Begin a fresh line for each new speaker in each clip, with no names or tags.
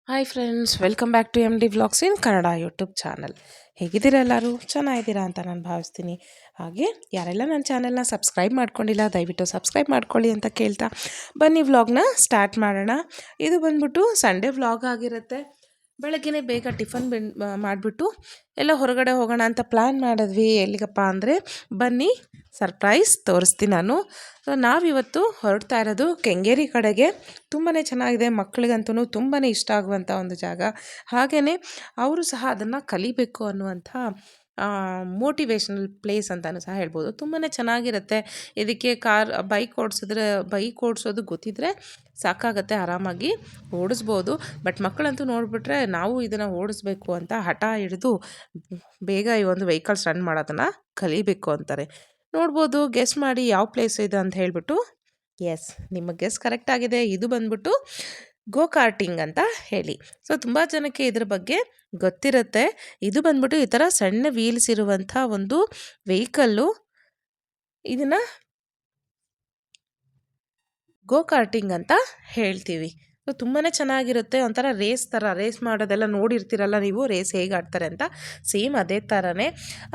Hi friends, welcome back to M D vlogs in Kannada YouTube channel. ಹೇಗಿದ್ದೀರಾ ಎಲ್ಲರೂ? ಚೆನ್ನಾಗಿದ್ದೀರಾ ಅಂತ ನಾನು ಭಾವಿಸ್ತೀನಿ. ಹಾಗೆ ಯಾರೆಲ್ಲ ನನ್ನ ಚಾನಲ್ನ ಸಬ್ಸ್ಕ್ರೈಬ್ ಮಾಡ್ಕೊಂಡಿಲ್ಲ ದಯವಿಟ್ಟು ಸಬ್ಸ್ಕ್ರೈಬ್ ಮಾಡ್ಕೊಳ್ಳಿ ಅಂತ ಕೇಳ್ತಾ ಬನ್ನಿ ವ್ಲಾಗ್ನ ಸ್ಟಾರ್ಟ್ ಮಾಡೋಣ. ಇದು ಬಂದ್ಬಿಟ್ಟು ಸಂಡೇ ವ್ಲಾಗ್ ಆಗಿರುತ್ತೆ. ಬೆಳಗ್ಗೆನೇ ಬೇಗ ಟಿಫನ್ ಮಾಡಿಬಿಟ್ಟು ಎಲ್ಲ ಹೊರಗಡೆ ಹೋಗೋಣ ಅಂತ ಪ್ಲ್ಯಾನ್ ಮಾಡಿದ್ವಿ. ಎಲ್ಲಿಗಪ್ಪ ಅಂದರೆ ಬನ್ನಿ ಸರ್ಪ್ರೈಸ್ ತೋರಿಸ್ತೀನಿ ನಾನು. ಸೊ ನಾವಿವತ್ತು ಹೊರಡ್ತಾ ಇರೋದು ಕೆಂಗೇರಿ ಕಡೆಗೆ. ತುಂಬಾ ಚೆನ್ನಾಗಿದೆ, ಮಕ್ಕಳಿಗಂತೂ ತುಂಬಾ ಇಷ್ಟ ಆಗುವಂಥ ಒಂದು ಜಾಗ. ಹಾಗೆಯೇ ಅವರು ಸಹ ಅದನ್ನು ಕಲಿಬೇಕು ಅನ್ನುವಂಥ ಮೋಟಿವೇಶ್ನಲ್ ಪ್ಲೇಸ್ ಅಂತಲೂ ಸಹ ಹೇಳ್ಬೋದು. ತುಂಬಾ ಚೆನ್ನಾಗಿರುತ್ತೆ. ಇದಕ್ಕೆ ಬೈಕ್ ಓಡಿಸೋದು ಗೊತ್ತಿದ್ದರೆ ಸಾಕಾಗತ್ತೆ, ಆರಾಮಾಗಿ ಓಡಿಸ್ಬೋದು. ಬಟ್ ಮಕ್ಕಳಂತೂ ನೋಡಿಬಿಟ್ರೆ ನಾವು ಇದನ್ನು ಓಡಿಸ್ಬೇಕು ಅಂತ ಹಠ ಹಿಡಿದು ಬೇಗ ಈ ಒಂದು ವೆಹಿಕಲ್ಸ್ ರನ್ ಮಾಡೋದನ್ನು ಕಲಿಬೇಕು ಅಂತಾರೆ. ನೋಡ್ಬೋದು, ಗೆಸ್ ಮಾಡಿ ಯಾವ ಪ್ಲೇಸ್ ಇದೆ ಅಂತ ಹೇಳಿಬಿಟ್ಟು. ಎಸ್, ನಿಮ್ಮ ಗೆಸ್ ಕರೆಕ್ಟ್ ಆಗಿದೆ. ಇದು ಬಂದ್ಬಿಟ್ಟು ಗೋ ಕಾರ್ಟಿಂಗ್ ಅಂತ ಹೇಳಿ. ಸೊ ತುಂಬ ಜನಕ್ಕೆ ಇದ್ರ ಬಗ್ಗೆ ಗೊತ್ತಿರುತ್ತೆ. ಇದು ಬಂದ್ಬಿಟ್ಟು ಈ ಥರ ಸಣ್ಣ ವೀಲ್ಸ್ ಇರುವಂಥ ಒಂದು ವೆಹಿಕಲ್ಲು. ಇದನ್ನು ಗೋ ಕಾರ್ಟಿಂಗ್ ಅಂತ ಹೇಳ್ತೀವಿ. ಸೊ ತುಂಬಾ ಚೆನ್ನಾಗಿರುತ್ತೆ. ಒಂಥರ ರೇಸ್ ಮಾಡೋದೆಲ್ಲ ನೋಡಿರ್ತೀರಲ್ಲ ನೀವು, ರೇಸ್ ಹೇಗೆ ಆಡ್ತಾರೆ ಅಂತ. ಸೇಮ್ ಅದೇ ಥರನೇ.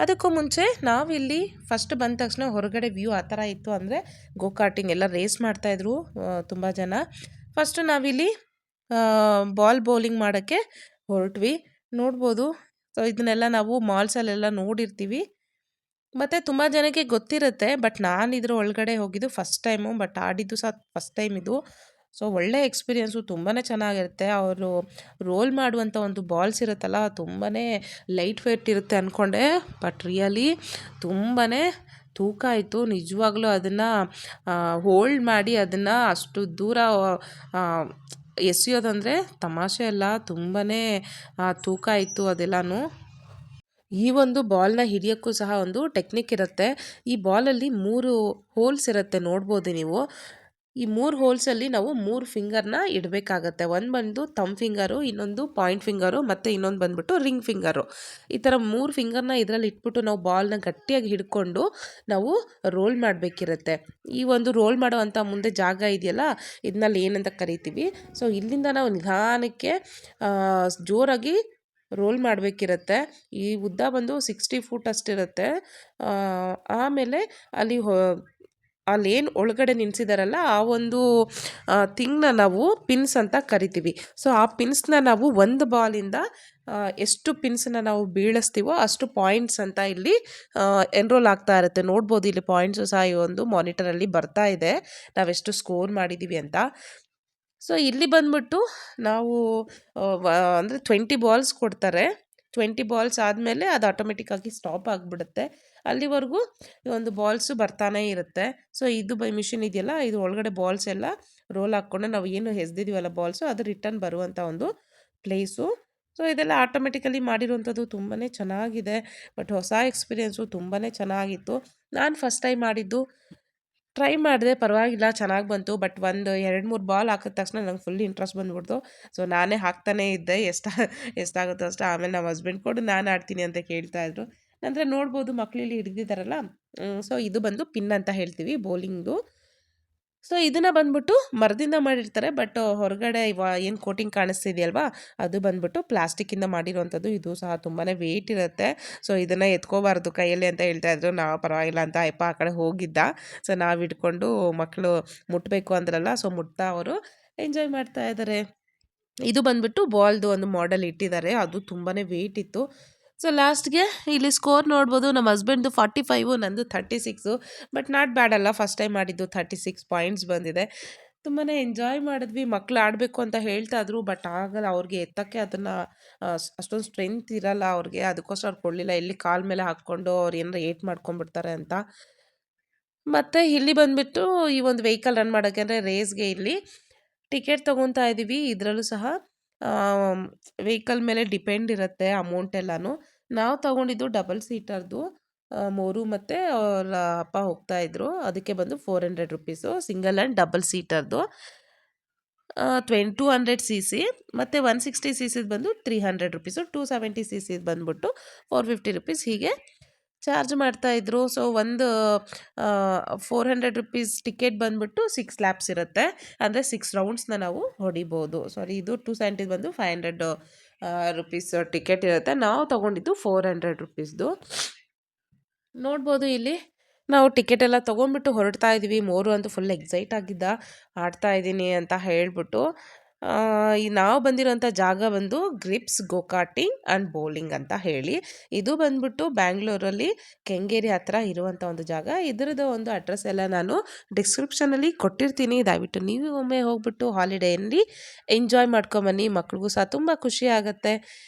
ಅದಕ್ಕೂ ಮುಂಚೆ ನಾವಿಲ್ಲಿ ಫಸ್ಟ್ ಬಂದ ತಕ್ಷಣ ಹೊರಗಡೆ ವ್ಯೂ ಆ ಥರ ಇತ್ತು. ಅಂದರೆ ಗೋ ಕಾರ್ಟಿಂಗ್ ಎಲ್ಲ ರೇಸ್ ಮಾಡ್ತಾಯಿದ್ರು ತುಂಬ ಜನ. ಫಸ್ಟು ನಾವಿಲ್ಲಿ ಬಾಲ್ ಬೌಲಿಂಗ್ ಮಾಡೋಕ್ಕೆ ಹೊರಟ್ವಿ. ನೋಡ್ಬೋದು, ಸೊ ಇದನ್ನೆಲ್ಲ ನಾವು ಮಾಲ್ಸಲ್ಲೆಲ್ಲ ನೋಡಿರ್ತೀವಿ ಮತ್ತು ತುಂಬ ಜನಕ್ಕೆ ಗೊತ್ತಿರುತ್ತೆ. ಬಟ್ ನಾನು ಇದ್ರ ಒಳಗಡೆ ಹೋಗಿದ್ದು ಫಸ್ಟ್ ಟೈಮು, ಬಟ್ ಆಡಿದ್ದು ಸಹ ಫಸ್ಟ್ ಟೈಮ್ ಇದು. ಸೊ ಒಳ್ಳೆ ಎಕ್ಸ್ಪೀರಿಯೆನ್ಸು, ತುಂಬಾ ಚೆನ್ನಾಗಿರುತ್ತೆ. ಅವರು ರೋಲ್ ಮಾಡುವಂಥ ಒಂದು ಬಾಲ್ಸ್ ಇರುತ್ತಲ್ಲ, ತುಂಬಾ ಲೈಟ್ ವೇಟ್ ಇರುತ್ತೆ ಅಂದ್ಕೊಂಡೆ, ಬಟ್ ರಿಯಲಿ ತುಂಬಾ ತೂಕ ಆಯಿತು. ನಿಜವಾಗ್ಲೂ ಅದನ್ನು ಹೋಲ್ಡ್ ಮಾಡಿ ಅದನ್ನು ಅಷ್ಟು ದೂರ ಎಸೆಯೋದಂದರೆ ತಮಾಷೆ ಅಲ್ಲ. ತುಂಬಾ ತೂಕ ಇತ್ತು ಅದೆಲ್ಲನೂ. ಈ ಒಂದು ಬಾಲ್ನ ಹಿಡಿಯೋಕ್ಕೂ ಸಹ ಒಂದು ಟೆಕ್ನಿಕ್ ಇರುತ್ತೆ. ಈ ಬಾಲಲ್ಲಿ 3 ಹೋಲ್ಸ್ ಇರುತ್ತೆ, ನೋಡ್ಬೋದು ನೀವು. ಈ 3 ಹೋಲ್ಸಲ್ಲಿ ನಾವು 3 ಫಿಂಗರ್ನ ಇಡಬೇಕಾಗತ್ತೆ. ಒಂದು ಬಂದು ಥಂಬ್ ಫಿಂಗರು, ಇನ್ನೊಂದು ಪಾಯಿಂಟ್ ಫಿಂಗರು, ಮತ್ತು ಇನ್ನೊಂದು ಬಂದ್ಬಿಟ್ಟು ರಿಂಗ್ ಫಿಂಗರು. ಈ ಥರ 3 ಫಿಂಗರ್ನ ಇದರಲ್ಲಿ ಇಟ್ಬಿಟ್ಟು ನಾವು ಬಾಲ್ನ ಗಟ್ಟಿಯಾಗಿ ಹಿಡ್ಕೊಂಡು ನಾವು ರೋಲ್ ಮಾಡಬೇಕಿರುತ್ತೆ. ಈ ಒಂದು ರೋಲ್ ಮಾಡೋವಂಥ ಮುಂದೆ ಜಾಗ ಇದೆಯಲ್ಲ, ಇದನ್ನಲ್ಲಿ ಏನಂತ ಕರಿತೀವಿ. ಸೊ ಇಲ್ಲಿಂದ ನಾವು ನಿಧಾನಕ್ಕೆ ಜೋರಾಗಿ ರೋಲ್ ಮಾಡಬೇಕಿರುತ್ತೆ. ಈ ಉದ್ದ ಬಂದು 60 ಫೂಟ್ ಅಷ್ಟಿರುತ್ತೆ. ಆಮೇಲೆ ಅಲ್ಲೇನು ಒಳಗಡೆ ನಿಲ್ಲಿಸಿದಾರಲ್ಲ ಆ ಒಂದು ಥಿಂಗ್ನ ನಾವು ಪಿನ್ಸ್ ಅಂತ ಕರಿತೀವಿ. ಸೊ ಆ ಪಿನ್ಸ್ನ ನಾವು ಒಂದು ಬಾಲಿಂದ ಎಷ್ಟು ಪಿನ್ಸನ್ನ ನಾವು ಬೀಳಿಸ್ತೀವೋ ಅಷ್ಟು ಪಾಯಿಂಟ್ಸ್ ಅಂತ ಇಲ್ಲಿ ಎನ್ರೋಲ್ ಆಗ್ತಾ ಇರುತ್ತೆ. ನೋಡ್ಬೋದು, ಇಲ್ಲಿ ಪಾಯಿಂಟ್ಸು ಸಹ ಈ ಒಂದು ಮಾನಿಟರಲ್ಲಿ ಬರ್ತಾ ಇದೆ, ನಾವೆಷ್ಟು ಸ್ಕೋರ್ ಮಾಡಿದ್ದೀವಿ ಅಂತ. ಸೊ ಇಲ್ಲಿ ಬಂದ್ಬಿಟ್ಟು ನಾವು ಅಂದರೆ 20 ಬಾಲ್ಸ್ ಕೊಡ್ತಾರೆ. 20 ಬಾಲ್ಸ್ ಆದಮೇಲೆ ಅದು ಆಟೋಮೆಟಿಕ್ಕಾಗಿ ಸ್ಟಾಪ್ ಆಗಿಬಿಡುತ್ತೆ. ಅಲ್ಲಿವರೆಗೂ ಈ ಒಂದು ಬಾಲ್ಸು ಬರ್ತಾನೇ ಇರುತ್ತೆ. ಸೊ ಇದು ಮಿಷಿನ್ ಇದೆಯಲ್ಲ, ಇದು ಒಳಗಡೆ ಬಾಲ್ಸ್ ಎಲ್ಲ ರೋಲ್ ಹಾಕ್ಕೊಂಡು ನಾವು ಏನು ಎಸ್ದಿದ್ದೀವಲ್ಲ ಬಾಲ್ಸು, ಅದು ರಿಟರ್ನ್ ಬರುವಂಥ ಒಂದು ಪ್ಲೇಸು. ಸೊ ಇದೆಲ್ಲ ಆಟೋಮೆಟಿಕಲಿ ಮಾಡಿರುವಂಥದ್ದು. ತುಂಬಾ ಚೆನ್ನಾಗಿದೆ. ಬಟ್ ಹೊಸ ಎಕ್ಸ್ಪೀರಿಯೆನ್ಸು ತುಂಬಾ ಚೆನ್ನಾಗಿತ್ತು. ನಾನು ಫಸ್ಟ್ ಟೈಮ್ ಮಾಡಿದ್ದು, ಟ್ರೈ ಮಾಡಿದೆ, ಪರವಾಗಿಲ್ಲ, ಚೆನ್ನಾಗಿ ಬಂತು. ಬಟ್ ಒಂದು 2-3 ಬಾಲ್ ಹಾಕಿದ ತಕ್ಷಣ ನಂಗೆ ಫುಲ್ ಇಂಟ್ರೆಸ್ಟ್ ಬಂದ್ಬಿಡ್ತು. ಸೊ ನಾನೇ ಹಾಕ್ತಾನೇ ಇದ್ದೆ, ಎಷ್ಟಾಗುತ್ತೋ ಅಷ್ಟು. ಆಮೇಲೆ ನಮ್ಮ ಹಸ್ಬೆಂಡ್ ಕೊಡು, ನಾನು ಆಡ್ತೀನಿ ಅಂತ ಕೇಳ್ತಾಯಿದ್ರು. ನಂತರ ನೋಡ್ಬೋದು ಮಕ್ಕಳಿಲ್ಲಿ ಹಿಡಿದಿದ್ದಾರಲ್ಲ. ಸೊ ಇದು ಬಂದು ಪಿನ್ ಅಂತ ಹೇಳ್ತೀವಿ, ಬೌಲಿಂಗ್ದು. ಸೊ ಇದನ್ನು ಬಂದ್ಬಿಟ್ಟು ಮರದಿಂದ ಮಾಡಿರ್ತಾರೆ. ಬಟ್ ಹೊರಗಡೆ ಏನು ಕೋಟಿಂಗ್ ಕಾಣಿಸ್ತಿದೆಯಲ್ವಾ, ಅದು ಬಂದ್ಬಿಟ್ಟು ಪ್ಲಾಸ್ಟಿಕ್ಕಿಂದ ಮಾಡಿರುವಂಥದ್ದು. ಇದು ಸಹ ತುಂಬಾ ವೆಯ್ಟ್ ಇರುತ್ತೆ. ಸೊ ಇದನ್ನು ಎತ್ಕೋಬಾರ್ದು ಕೈಯಲ್ಲಿ ಅಂತ ಹೇಳ್ತಾಯಿದ್ರು. ನಾವು ಪರವಾಗಿಲ್ಲ ಅಂತ ಅಪ್ಪ ಆ ಕಡೆ ಹೋಗಿದ್ದ. ಸೊ ನಾವು ಹಿಡ್ಕೊಂಡು ಮಕ್ಕಳು ಮುಟ್ಟಬೇಕು ಅಂದ್ರಲ್ಲ, ಸೊ ಮುಟ್ತಾ ಅವರು ಎಂಜಾಯ್ ಮಾಡ್ತಾ ಇದ್ದಾರೆ. ಇದು ಬಂದ್ಬಿಟ್ಟು ಬಾಲ್ದು ಒಂದು ಮಾಡೆಲ್ ಇಟ್ಟಿದ್ದಾರೆ, ಅದು ತುಂಬಾ ವೆಯ್ಟ್ ಇತ್ತು. ಸೊ ಲಾಸ್ಟ್ಗೆ ಇಲ್ಲಿ ಸ್ಕೋರ್ ನೋಡ್ಬೋದು. ನಮ್ಮ ಹಸ್ಬೆಂಡ್ದು 45, ನಂದು 36. ಬಟ್ ನಾಟ್ ಬ್ಯಾಡ್ ಅಲ್ಲ, ಫಸ್ಟ್ ಟೈಮ್ ಮಾಡಿದ್ದು. 36 ಪಾಯಿಂಟ್ಸ್ ಬಂದಿದೆ. ತುಂಬಾ ಎಂಜಾಯ್ ಮಾಡಿದ್ವಿ. ಮಕ್ಕಳು ಆಡಬೇಕು ಅಂತ ಹೇಳ್ತಾ ಇದ್ರು, ಬಟ್ ಆಗಲ್ಲ ಅವ್ರಿಗೆ ಎತ್ತಕ್ಕೆ. ಅದನ್ನು ಅಷ್ಟೊಂದು ಸ್ಟ್ರೆಂತ್ ಇರಲ್ಲ ಅವ್ರಿಗೆ, ಅದಕ್ಕೋಸ್ಕರ ಅವ್ರು ಕೊಡಲಿಲ್ಲ. ಎಲ್ಲಿ ಕಾಲ ಮೇಲೆ ಹಾಕ್ಕೊಂಡು ಅವ್ರು ಏನಾರ ಏಟ್ ಮಾಡ್ಕೊಂಡ್ಬಿಡ್ತಾರೆ ಅಂತ. ಮತ್ತು ಇಲ್ಲಿ ಬಂದುಬಿಟ್ಟು ಈ ಒಂದು ವೆಹಿಕಲ್ ರನ್ ಮಾಡೋಕ್ಕೆ, ಅಂದರೆ ರೇಸ್ಗೆ ಇಲ್ಲಿ ಟಿಕೆಟ್ ತೊಗೊತಾ ಇದ್ದೀವಿ. ಇದರಲ್ಲೂ ಸಹ ವೆಹಿಕಲ್ ಮೇಲೆ ಡಿಪೆಂಡ್ ಇರುತ್ತೆ ಅಮೌಂಟ್ ಎಲ್ಲನೂ. ನಾವು ತೊಗೊಂಡಿದ್ದು ಡಬಲ್ ಸೀಟರ್ದು. 3 ಮತ್ತು ಅವರ ಅಪ್ಪ ಹೋಗ್ತಾಯಿದ್ರು. ಅದಕ್ಕೆ ಬಂದು 400 ರುಪೀಸು ಸಿಂಗಲ್ ಆ್ಯಂಡ್ ಡಬಲ್ ಸೀಟರ್ದು. 200 cc ಮತ್ತು 160 cc ಬಂದು 300 ರುಪೀಸು. 270 cc ಬಂದ್ಬಿಟ್ಟು 450 ರುಪೀಸ್. ಹೀಗೆ ಚಾರ್ಜ್ ಮಾಡ್ತಾಯಿದ್ರು. ಸೊ ಒಂದು 400 ರುಪೀಸ್ ಟಿಕೆಟ್ ಬಂದುಬಿಟ್ಟು 6 ಲ್ಯಾಪ್ಸ್ ಇರುತ್ತೆ. ಅಂದರೆ 6 ರೌಂಡ್ಸ್ನ ನಾವು ಹೊಡಿಬೋದು. ಸಾರಿ, ಇದು 270 ಬಂದು 500 ರುಪೀಸ್ ಟಿಕೆಟ್ ಇರುತ್ತೆ. ನಾವು ತೊಗೊಂಡಿದ್ದು 400 ರುಪೀಸ್ದು. ನೋಡ್ಬೋದು ಇಲ್ಲಿ ನಾವು ಟಿಕೆಟ್ ಎಲ್ಲ ತೊಗೊಂಡ್ಬಿಟ್ಟು ಹೊರಡ್ತಾ ಇದ್ದೀವಿ. ಮೋರು ಅಂತೂ ಫುಲ್ ಎಕ್ಸೈಟ್ ಆಗಿದ್ದ, ಆಡ್ತಾ ಇದ್ದೀನಿ ಅಂತ ಹೇಳ್ಬಿಟ್ಟು. ಈ ನಾವು ಬಂದಿರೋಂಥ ಜಾಗ ಬಂದು ಗ್ರಿಪ್ಸ್ ಗೋಕಾರ್ಟಿಂಗ್ ಆ್ಯಂಡ್ ಬೌಲಿಂಗ್ ಅಂತ ಹೇಳಿ. ಇದು ಬಂದ್ಬಿಟ್ಟು ಬ್ಯಾಂಗ್ಳೂರಲ್ಲಿ ಕೆಂಗೇರಿ ಹತ್ರ ಇರುವಂಥ ಒಂದು ಜಾಗ. ಇದರದ್ದು ಒಂದು ಅಡ್ರೆಸ್ ಎಲ್ಲ ನಾನು ಡಿಸ್ಕ್ರಿಪ್ಷನಲ್ಲಿ ಕೊಟ್ಟಿರ್ತೀನಿ. ದಯವಿಟ್ಟು ನೀವು ಒಮ್ಮೆ ಹೋಗ್ಬಿಟ್ಟು ಹಾಲಿಡೇಯಲ್ಲಿ ಎಂಜಾಯ್ ಮಾಡ್ಕೊಂಬನ್ನಿ. ಮಕ್ಳಿಗೂ ಸಹ ತುಂಬ ಖುಷಿ ಆಗುತ್ತೆ.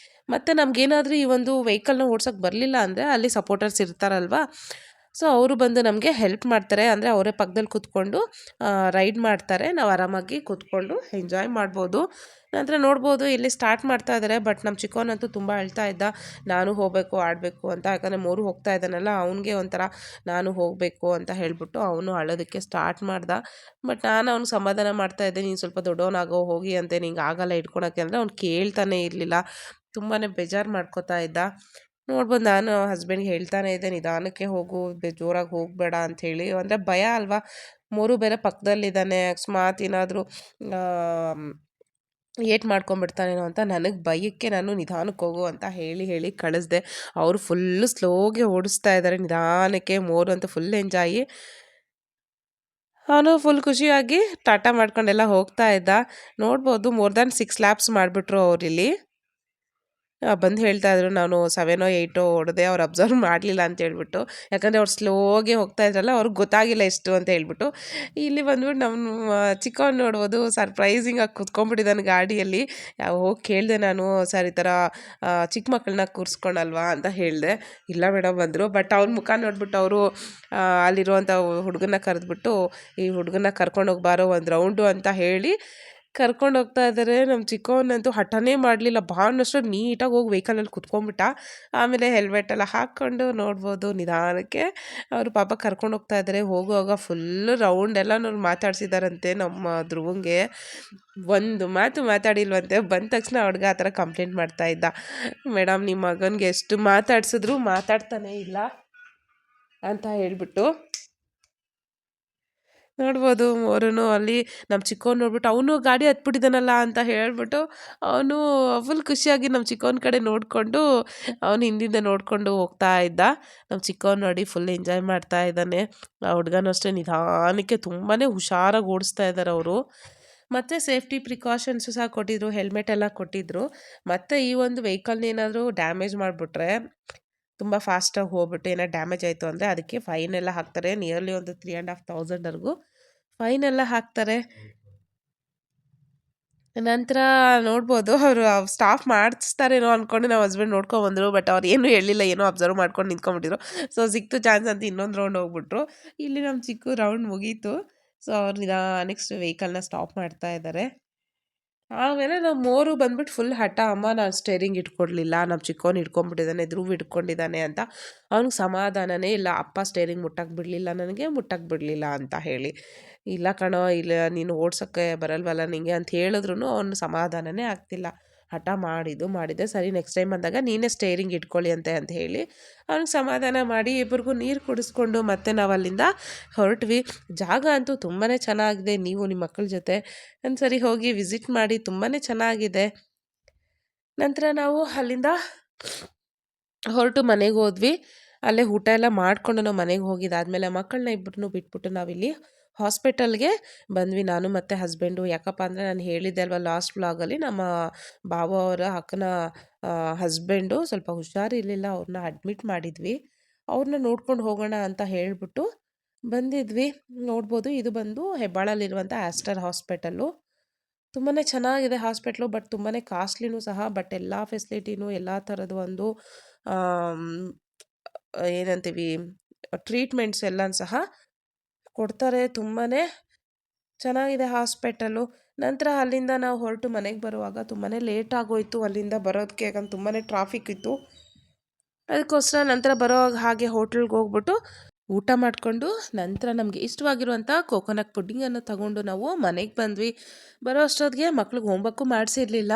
ಮತ್ತು ನಮಗೇನಾದರೂ ಈ ಒಂದು ವೆಹಿಕಲ್ನ ಓಡ್ಸೋಕ್ಕೆ ಬರಲಿಲ್ಲ ಅಂದರೆ ಅಲ್ಲಿ ಸಪೋರ್ಟರ್ಸ್ ಇರ್ತಾರಲ್ವ, ಸೊ ಅವರು ಬಂದು ನಮಗೆ ಹೆಲ್ಪ್ ಮಾಡ್ತಾರೆ. ಅಂದರೆ ಅವರೇ ಪಕ್ಕದಲ್ಲಿ ಕೂತ್ಕೊಂಡು ರೈಡ್ ಮಾಡ್ತಾರೆ. ನಾವು ಆರಾಮಾಗಿ ಕೂತ್ಕೊಂಡು ಎಂಜಾಯ್ ಮಾಡ್ಬೋದು. ನಂತರ ನೋಡ್ಬೋದು ಇಲ್ಲಿ ಸ್ಟಾರ್ಟ್ ಮಾಡ್ತಾ ಇದ್ದಾರೆ. ಬಟ್ ನಮ್ಮ ಚಿಕ್ಕವನಂತೂ ತುಂಬ ಅಳ್ತಾ ಇದ್ದ, ನಾನು ಹೋಗಬೇಕು ಆಡಬೇಕು ಅಂತ. ಯಾಕಂದರೆ ಮೋರು ಹೋಗ್ತಾ ಇದ್ದಾನಲ್ಲ, ಅವನಿಗೆ ಒಂಥರ ನಾನು ಹೋಗಬೇಕು ಅಂತ ಹೇಳ್ಬಿಟ್ಟು ಅವನು ಅಳೋದಕ್ಕೆ ಸ್ಟಾರ್ಟ್ ಮಾಡ್ದ. ಬಟ್ ನಾನು ಅವ್ನಿಗೆ ಸಮಾಧಾನ ಮಾಡ್ತಾ ಇದ್ದೆ, ನೀನು ಸ್ವಲ್ಪ ದೊಡ್ಡವನಾಗೋ ಹೋಗಿ ಅಂತೆ, ನಿಂಗೆ ಆಗಲ್ಲ ಇಟ್ಕೊಳಕ್ಕೆ ಅಂದರೆ ಅವ್ನು ಕೇಳ್ತಾನೆ ಇರಲಿಲ್ಲ. ತುಂಬಾ ಬೇಜಾರು ಮಾಡ್ಕೋತಾ ಇದ್ದ. ನೋಡ್ಬೋದು ನಾನು ಹಸ್ಬೆಂಡ್ಗೆ ಹೇಳ್ತಾನೆ ಇದ್ದೆ, ನಿಧಾನಕ್ಕೆ ಹೋಗು, ಜೋರಾಗಿ ಹೋಗಬೇಡ ಅಂಥೇಳಿ. ಅಂದರೆ ಭಯ ಅಲ್ವಾ, ಮೋರು ಬೇರೆ ಪಕ್ಕದಲ್ಲಿದ್ದಾನೆ, ಅಕಸ್ಮಾತ್ ಏನಾದರೂ ಏಟ್ ಮಾಡ್ಕೊಂಬಿಡ್ತಾನೇನೋ ಅಂತ ನನಗೆ ಭಯಕ್ಕೆ ನಾನು ನಿಧಾನಕ್ಕೆ ಹೋಗು ಅಂತ ಹೇಳಿ ಕಳಿಸ್ದೆ. ಅವರು ಫುಲ್ಲು ಸ್ಲೋಗೆ ಓಡಿಸ್ತಾ ಇದ್ದಾರೆ ನಿಧಾನಕ್ಕೆ. ಮೋರು ಅಂತ ಫುಲ್ ಎಂಜಾಯಿ. ಅವನು ಫುಲ್ ಖುಷಿಯಾಗಿ ಟಾಟಾ ಮಾಡ್ಕೊಂಡೆಲ್ಲ ಹೋಗ್ತಾ ಇದ್ದ. ನೋಡ್ಬೋದು ಮೋರ್ ದ್ಯಾನ್ 6 ಲ್ಯಾಪ್ಸ್ ಮಾಡಿಬಿಟ್ರು ಅವರಿಲ್ಲಿ. ಬಂದು ಹೇಳ್ತಾ ಇದ್ರು, ನಾನು 7 8 ಹೊಡೆದೆ, ಅವ್ರು ಅಬ್ಸರ್ವ್ ಮಾಡಲಿಲ್ಲ ಅಂತ ಹೇಳ್ಬಿಟ್ಟು. ಯಾಕಂದರೆ ಅವ್ರು ಸ್ಲೋಗೆ ಹೋಗ್ತಾ ಇದ್ರಲ್ಲ, ಅವ್ರಿಗೆ ಗೊತ್ತಾಗಿಲ್ಲ ಎಷ್ಟು ಅಂತ ಹೇಳ್ಬಿಟ್ಟು. ಇಲ್ಲಿ ಬಂದ್ಬಿಟ್ಟು ನಮ್ಮ ಚಿಕ್ಕವನು ನೋಡ್ಬೋದು ಸರ್ಪ್ರೈಸಿಂಗಾಗಿ ಕುತ್ಕೊಂಡ್ಬಿಟ್ಟಿದ್ದಾನೆ ಗಾಡಿಯಲ್ಲಿ. ಹೋಗಿ ಕೇಳಿದೆ ನಾನು, ಸರ್ ಈ ಥರ ಚಿಕ್ಕ ಮಕ್ಕಳನ್ನ ಕೂರಿಸ್ಕೊಳಲ್ವಾ ಅಂತ ಹೇಳಿದೆ. ಇಲ್ಲ ಮೇಡಮ್ ಬಂದರು. ಬಟ್ ಅವ್ರ ಮುಖ ನೋಡ್ಬಿಟ್ಟು ಅವರು ಅಲ್ಲಿರುವಂಥ ಹುಡುಗನ್ನ ಕರೆದ್ಬಿಟ್ಟು, ಈ ಹುಡುಗನ್ನ ಕರ್ಕೊಂಡೋಗಿ ಬಾರೋ ಒಂದು ರೌಂಡು ಅಂತ ಹೇಳಿ ಕರ್ಕೊಂಡು ಹೋಗ್ತಾ ಇದ್ದಾರೆ. ನಮ್ಮ ಚಿಕ್ಕವನಂತೂ ಹಠನೇ ಮಾಡಲಿಲ್ಲ, ಬಾ ಅನ್ನೋಷ್ಟು ನೀಟಾಗಿ ಹೋಗಿ ವೆಹಿಕಲಲ್ಲಿ ಕುತ್ಕೊಂಡ್ಬಿಟ್ಟ. ಆಮೇಲೆ ಹೆಲ್ಮೆಟ್ ಎಲ್ಲ ಹಾಕ್ಕೊಂಡು ನೋಡ್ಬೋದು ನಿಧಾನಕ್ಕೆ ಅವರು ಪಾಪ ಕರ್ಕೊಂಡು ಹೋಗ್ತಾ ಇದ್ದಾರೆ. ಹೋಗುವಾಗ ಫುಲ್ಲು ರೌಂಡ್ ಎಲ್ಲ ಮಾತಾಡ್ಸಿದಾರಂತೆ ನಮ್ಮ ಧ್ರುವಂಗೆ. ಒಂದು ಮಾತು ಮಾತಾಡಿಲ್ವಂತೆ. ಬಂದ ತಕ್ಷಣ ಹುಡುಗ ಆ ಥರ ಕಂಪ್ಲೇಂಟ್ ಮಾಡ್ತಾ ಇದ್ದ, ಮೇಡಮ್ ನಿಮ್ಮ ಮಗನಿಗೆ ಎಷ್ಟು ಮಾತಾಡ್ಸಿದ್ರು ಮಾತಾಡ್ತಾನೇ ಇಲ್ಲ ಅಂತ ಹೇಳ್ಬಿಟ್ಟು. ನೋಡ್ಬೋದು ಮೋರೂ ಅಲ್ಲಿ ನಮ್ಮ ಚಿಕ್ಕವ್ನು ನೋಡ್ಬಿಟ್ಟು ಅವನು ಗಾಡಿ ಹತ್ಬಿಟ್ಟಿದ್ದಾನಲ್ಲ ಅಂತ ಹೇಳ್ಬಿಟ್ಟು ಅವನು ಫುಲ್ ಖುಷಿಯಾಗಿ ನಮ್ಮ ಚಿಕ್ಕವನ ಕಡೆ ನೋಡಿಕೊಂಡು ಅವನು ಹಿಂದಿಂದ ನೋಡಿಕೊಂಡು ಹೋಗ್ತಾ ಇದ್ದ. ನಮ್ಮ ಚಿಕ್ಕವ್ನು ನೋಡಿ ಫುಲ್ ಎಂಜಾಯ್ ಮಾಡ್ತಾ ಇದ್ದಾನೆ. ಆ ಹುಡುಗನೂ ಅಷ್ಟೇ ನಿಧಾನಕ್ಕೆ ತುಂಬಾ ಹುಷಾರಾಗಿ ಓಡಿಸ್ತಾ ಇದ್ದಾರೆ ಅವರು. ಮತ್ತು ಸೇಫ್ಟಿ ಪ್ರಿಕಾಷನ್ಸು ಸಹ ಕೊಟ್ಟಿದ್ರು, ಹೆಲ್ಮೆಟ್ ಎಲ್ಲ ಕೊಟ್ಟಿದ್ದರು. ಮತ್ತು ಈ ಒಂದು ವೆಹಿಕಲ್ನ ಏನಾದರೂ ಡ್ಯಾಮೇಜ್ ಮಾಡಿಬಿಟ್ರೆ, ತುಂಬ ಫಾಸ್ಟಾಗಿ ಹೋಗ್ಬಿಟ್ಟು ಏನೋ ಡ್ಯಾಮೇಜ್ ಆಯಿತು ಅಂದರೆ ಅದಕ್ಕೆ ಫೈನ್ ಎಲ್ಲ ಹಾಕ್ತಾರೆ. ನಿಯರ್ಲಿ ಒಂದು 3,500 ಫೈನ್ ಎಲ್ಲ ಹಾಕ್ತಾರೆ. ನಂತರ ನೋಡ್ಬೋದು ಅವರು ಸ್ಟಾಫ್ ಮಾಡಿಸ್ತಾರೇನೋ ಅಂದ್ಕೊಂಡು ನಮ್ಮ ಹಸ್ಬೆಂಡ್ ನೋಡ್ಕೊಂಬಂದರು. ಬಟ್ ಅವ್ರು ಏನೂ ಹೇಳಿಲ್ಲ, ಏನೋ ಅಬ್ಸರ್ವ್ ಮಾಡ್ಕೊಂಡು ನಿಂತ್ಕೊಂಡ್ಬಿಟ್ಟಿದ್ರು. ಸೊ ಸಿಕ್ತು ಚಾನ್ಸ್ ಅಂತ ಇನ್ನೊಂದು ರೌಂಡ್ ಹೋಗ್ಬಿಟ್ರು. ಇಲ್ಲಿ ನಮ್ಮ ಚಿಕ್ಕ ರೌಂಡ್ ಮುಗೀತು. ಸೊ ಅವ್ರು ನೆಕ್ಸ್ಟ್ ವೆಹಿಕಲ್ನ ಸ್ಟಾಪ್ ಮಾಡ್ತಾ ಇದ್ದಾರೆ. ಆಮೇಲೆ ನಾವು ಮೋರು ಬಂದ್ಬಿಟ್ಟು ಫುಲ್ ಹಠ, ಅಮ್ಮ ನಾನು ಸ್ಟೇರಿಂಗ್ ಇಟ್ಕೊಡ್ಲಿಲ್ಲ, ನಮ್ಮ ಚಿಕ್ಕವನು ಹಿಡ್ಕೊಂಡ್ಬಿಟ್ಟಿದ್ದಾನೆ, ಧ್ರುವ್ ಹಿಡ್ಕೊಂಡಿದ್ದಾನೆ ಅಂತ. ಅವ್ನಿಗೆ ಸಮಾಧಾನನೇ ಇಲ್ಲ, ಅಪ್ಪ ಸ್ಟೇರಿಂಗ್ ಮುಟ್ಟಕ್ಕೆ ಬಿಡಲಿಲ್ಲ, ನನಗೆ ಮುಟ್ಟಕ್ಕೆ ಬಿಡಲಿಲ್ಲ ಅಂತ ಹೇಳಿ. ಇಲ್ಲ ಕಣೋ, ಇಲ್ಲ ನೀನು ಓಡ್ಸೋಕ್ಕೆ ಬರಲ್ವಲ್ಲ ನಿಂಗೆ ಅಂತ ಹೇಳಿದ್ರು ಅವನು ಸಮಾಧಾನನೇ ಆಗ್ತಿಲ್ಲ. ಹಠ ಮಾಡಿದ್ದೆ, ಸರಿ ನೆಕ್ಸ್ಟ್ ಟೈಮ್ ಬಂದಾಗ ನೀನೇ ಸ್ಟೇರಿಂಗ್ ಇಟ್ಕೊಳ್ಳಿ ಅಂತ ಹೇಳಿ ಅವ್ನಿಗೆ ಸಮಾಧಾನ ಮಾಡಿ ಇಬ್ಬರಿಗೂ ನೀರು ಕುಡಿಸ್ಕೊಂಡು ಮತ್ತೆ ನಾವು ಅಲ್ಲಿಂದ ಹೊರಟ್ವಿ. ಜಾಗ ಅಂತೂ ತುಂಬಾ ಚೆನ್ನಾಗಿದೆ. ನೀವು ನಿಮ್ಮ ಮಕ್ಕಳ ಜೊತೆ ಒಂದು ಸರಿ ಹೋಗಿ ವಿಸಿಟ್ ಮಾಡಿ, ತುಂಬಾ ಚೆನ್ನಾಗಿದೆ. ನಂತರ ನಾವು ಅಲ್ಲಿಂದ ಹೊರಟು ಮನೆಗೆ ಹೋದ್ವಿ. ಅಲ್ಲೇ ಊಟ ಎಲ್ಲ ಮಾಡಿಕೊಂಡು ನಾವು ಮನೆಗೆ ಹೋಗಿದ್ದಾದಮೇಲೆ ಮಕ್ಕಳನ್ನ ಇಬ್ಬರನ್ನೂ ಬಿಟ್ಬಿಟ್ಟು ನಾವಿಲ್ಲಿ ಹಾಸ್ಪಿಟಲ್ಗೆ ಬಂದ್ವಿ, ನಾನು ಮತ್ತು ಹಸ್ಬೆಂಡು. ಯಾಕಪ್ಪ ಅಂದರೆ ನಾನು ಹೇಳಿದ್ದೆ ಅಲ್ವಾ ಲಾಸ್ಟ್ ವ್ಲಾಗಲ್ಲಿ, ನಮ್ಮ ಬಾವ ಅವರ ಅಕ್ಕನ ಹಸ್ಬೆಂಡು ಸ್ವಲ್ಪ ಹುಷಾರಿರಲಿಲ್ಲ, ಅವ್ರನ್ನ ಅಡ್ಮಿಟ್ ಮಾಡಿದ್ವಿ. ಅವ್ರನ್ನ ನೋಡ್ಕೊಂಡು ಹೋಗೋಣ ಅಂತ ಹೇಳಿಬಿಟ್ಟು ಬಂದಿದ್ವಿ. ನೋಡ್ಬೋದು ಇದು ಬಂದು ಹೆಬ್ಬಾಳಲ್ಲಿರುವಂಥ ಆಸ್ಟರ್ ಹಾಸ್ಪಿಟಲ್ಲು. ತುಂಬಾ ಚೆನ್ನಾಗಿದೆ ಹಾಸ್ಪಿಟ್ಲು, ಬಟ್ ತುಂಬಾ ಕಾಸ್ಟ್ಲಿನೂ ಸಹ. ಬಟ್ ಎಲ್ಲ ಫೆಸಿಲಿಟಿನೂ, ಎಲ್ಲ ಥರದ ಒಂದು ಏನಂತೀವಿ ಟ್ರೀಟ್ಮೆಂಟ್ಸ್ ಎಲ್ಲ ಸಹ ಕೊಡ್ತಾರೆ. ತುಂಬಾ ಚೆನ್ನಾಗಿದೆ ಹಾಸ್ಪಿಟಲ್ಲು. ನಂತರ ಅಲ್ಲಿಂದ ನಾವು ಹೊರಟು ಮನೆಗೆ ಬರುವಾಗ ತುಂಬಾ ಲೇಟ್ ಆಗೋಯಿತು ಅಲ್ಲಿಂದ ಬರೋದಕ್ಕೆ. ಯಾಕಂದ್ರೆ ತುಂಬಾ ಟ್ರಾಫಿಕ್ ಇತ್ತು. ಅದಕ್ಕೋಸ್ಕರ ನಂತರ ಬರೋವಾಗ ಹಾಗೆ ಹೋಟ್ಲಿಗೆ ಹೋಗ್ಬಿಟ್ಟು ಊಟ ಮಾಡಿಕೊಂಡು ನಂತರ ನಮಗೆ ಇಷ್ಟವಾಗಿರುವಂಥ ಕೋಕೋನಟ್ ಪುಡ್ಡಿಂಗನ್ನು ತಗೊಂಡು ನಾವು ಮನೆಗೆ ಬಂದ್ವಿ. ಬರೋ ಅಷ್ಟೊತ್ತಿಗೆ ಮಕ್ಳಿಗೆ ಹೋಮ್ವರ್ಕು ಮಾಡಿಸಿರಲಿಲ್ಲ.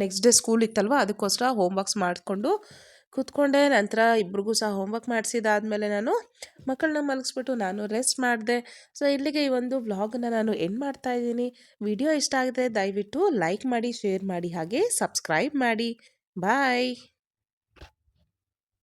ನೆಕ್ಸ್ಟ್ ಡೇ ಸ್ಕೂಲ್ ಇತ್ತಲ್ವ, ಅದಕ್ಕೋಸ್ಕರ ಹೋಮ್ವರ್ಕ್ಸ್ ಮಾಡಿಕೊಂಡು ಕೂತ್ಕೊಂಡೆ. ನಂತರ ಇಬ್ರಿಗೂ ಸಹ ಹೋಮ್‌ವರ್ಕ್ ಮಾಡಿಸಿದಾದ್ಮೇಲೆ ನಾನು ಮಕ್ಕಳನ್ನ ಮಲಗಿಸ್ಬಿಟ್ಟು ನಾನು ರೆಸ್ಟ್ ಮಾಡಿದೆ. ಸೊ ಇಲ್ಲಿಗೆ ಈ ಒಂದು ವ್ಲಾಗನ್ನ ನಾನು ಎಂಡ್ ಮಾಡ್ತಾ ಇದ್ದೀನಿ. ವಿಡಿಯೋ ಇಷ್ಟ ಆಗಿದ್ರೆ ದಯವಿಟ್ಟು ಲೈಕ್ ಮಾಡಿ, ಶೇರ್ ಮಾಡಿ ಹಾಗೆ ಸಬ್ಸ್ಕ್ರೈಬ್ ಮಾಡಿ. ಬಾಯ್.